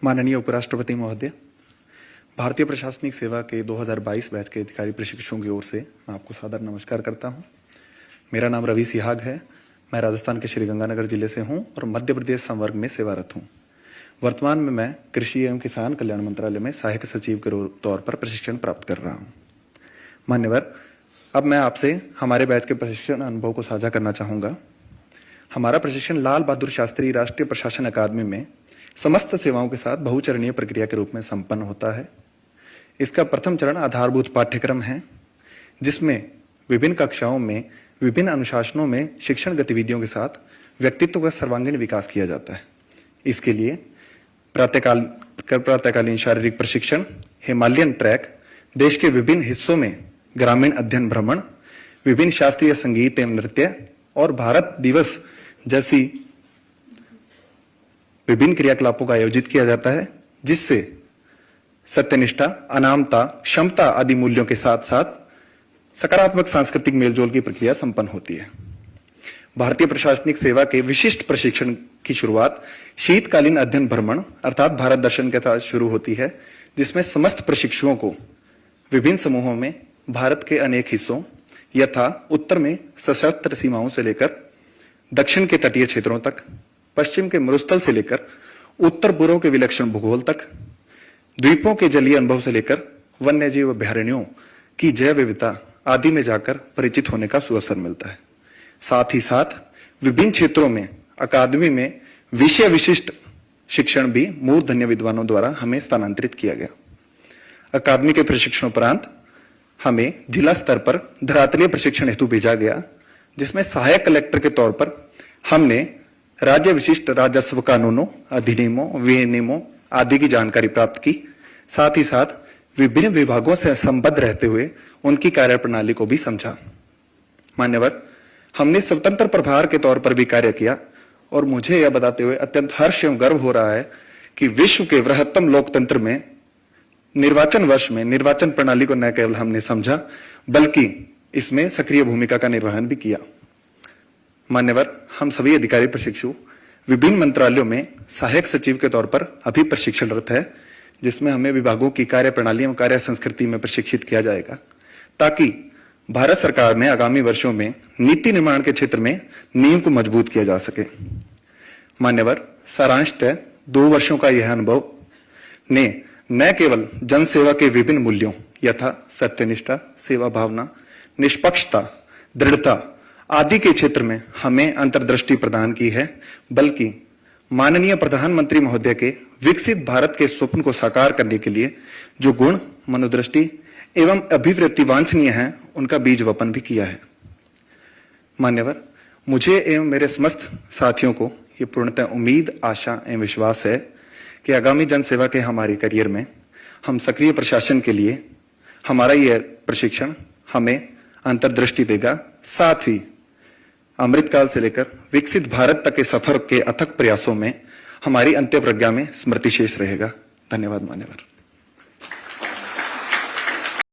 माननीय उपराष्ट्रपति महोदय, भारतीय प्रशासनिक सेवा के 2022 बैच के अधिकारी प्रशिक्षुओं की ओर से मैं आपको सादर नमस्कार करता हूं। मेरा नाम रवि सिहाग है। मैं राजस्थान के श्रीगंगानगर जिले से हूं और मध्य प्रदेश संवर्ग में सेवारत हूं। वर्तमान में मैं कृषि एवं किसान कल्याण मंत्रालय में सहायक सचिव के तौर पर प्रशिक्षण प्राप्त कर रहा हूं। मान्यवर, अब मैं आपसे हमारे बैच के प्रशिक्षण अनुभव को साझा करना चाहूंगा। हमारा प्रशिक्षण लाल बहादुर शास्त्री राष्ट्रीय प्रशासन अकादमी में समस्त सेवाओं के साथ बहुचरणीय प्रक्रिया के रूप में संपन्न होता है। इसका प्रथम चरण आधारभूत पाठ्यक्रम है, जिसमें विभिन्न कक्षाओं में विभिन्न अनुशासनों में शिक्षण गतिविधियों के साथ व्यक्तित्व का सर्वांगीण विकास किया जाता है। इसके लिए प्रातःकालीन शारीरिक प्रशिक्षण, हिमालयन ट्रैक, देश के विभिन्न हिस्सों में ग्रामीण अध्ययन भ्रमण, विभिन्न शास्त्रीय संगीत एवं नृत्य और भारत दिवस जैसी विभिन्न क्रियाकलापों का आयोजित किया जाता है, जिससे सत्यनिष्ठा, अनामता, क्षमता आदि मूल्यों के साथ साथ सकारात्मक सांस्कृतिक मेलजोल की प्रक्रिया संपन्न होती है। भारतीय प्रशासनिक सेवा के विशिष्ट प्रशिक्षण की शुरुआत शीतकालीन अध्ययन भ्रमण अर्थात भारत दर्शन के साथ शुरू होती है, जिसमें समस्त प्रशिक्षुओं को विभिन्न समूहों में भारत के अनेक हिस्सों यथा उत्तर में सशस्त्र सीमाओं से लेकर दक्षिण के तटीय क्षेत्रों तक, पश्चिम के मरुस्थल से लेकर उत्तर पूर्व के विलक्षण भूगोल तक, द्वीपों के जलीय अनुभव से लेकर वन्यजीव अभयारण्यों की जैव विविधता आदि में जाकर परिचित होने का सुअवसर मिलता है। साथ ही साथ विभिन्न क्षेत्रों में अकादमी में विषय विशिष्ट शिक्षण भी मूर्धन्य विद्वानों द्वारा हमें स्थानांतरित किया गया। अकादमी के प्रशिक्षणोपरांत हमें जिला स्तर पर धरातलीय प्रशिक्षण हेतु भेजा गया, जिसमें सहायक कलेक्टर के तौर पर हमने राज्य विशिष्ट राजस्व कानूनों, अधिनियमों, विनियमों आदि की जानकारी प्राप्त की। साथ ही साथ विभिन्न विभागों से संबद्ध रहते हुए उनकी कार्यप्रणाली को भी समझा। मान्यवर, हमने स्वतंत्र प्रभार के तौर पर भी कार्य किया और मुझे यह बताते हुए अत्यंत हर्ष एवं गर्व हो रहा है कि विश्व के वृहत्तम लोकतंत्र में निर्वाचन वर्ष में निर्वाचन प्रणाली को न केवल हमने समझा, बल्कि इसमें सक्रिय भूमिका का निर्वहन भी किया। मान्यवर, हम सभी अधिकारी प्रशिक्षु विभिन्न मंत्रालयों में सहायक सचिव के तौर पर अभी प्रशिक्षणरत है, जिसमें हमें विभागों की कार्य प्रणाली एवं कार्य संस्कृति में प्रशिक्षित किया जाएगा, ताकि भारत सरकार में आगामी वर्षों में नीति निर्माण के क्षेत्र में नींव को मजबूत किया जा सके। मान्यवर, सारांशतः 2 वर्षों का यह अनुभव ने न केवल जन सेवा के विभिन्न मूल्यों यथा सत्यनिष्ठा, सेवा भावना, निष्पक्षता, दृढ़ता आदि के क्षेत्र में हमें अंतर्दृष्टि प्रदान की है, बल्कि माननीय प्रधानमंत्री महोदय के विकसित भारत के स्वप्न को साकार करने के लिए जो गुण, मनोदृष्टि एवं अभिवृत्ति वांछनीय है, उनका बीज वपन भी किया है। मान्यवर, मुझे एवं मेरे समस्त साथियों को ये पूर्णतः उम्मीद, आशा एवं विश्वास है कि आगामी जनसेवा के हमारे करियर में हम सक्रिय प्रशासन के लिए हमारा यह प्रशिक्षण हमें अंतर्दृष्टि देगा। साथ ही अमृतकाल से लेकर विकसित भारत तक के सफर के अथक प्रयासों में हमारी अंत्य प्रज्ञा में स्मृति शेष रहेगा। धन्यवाद मान्यवर।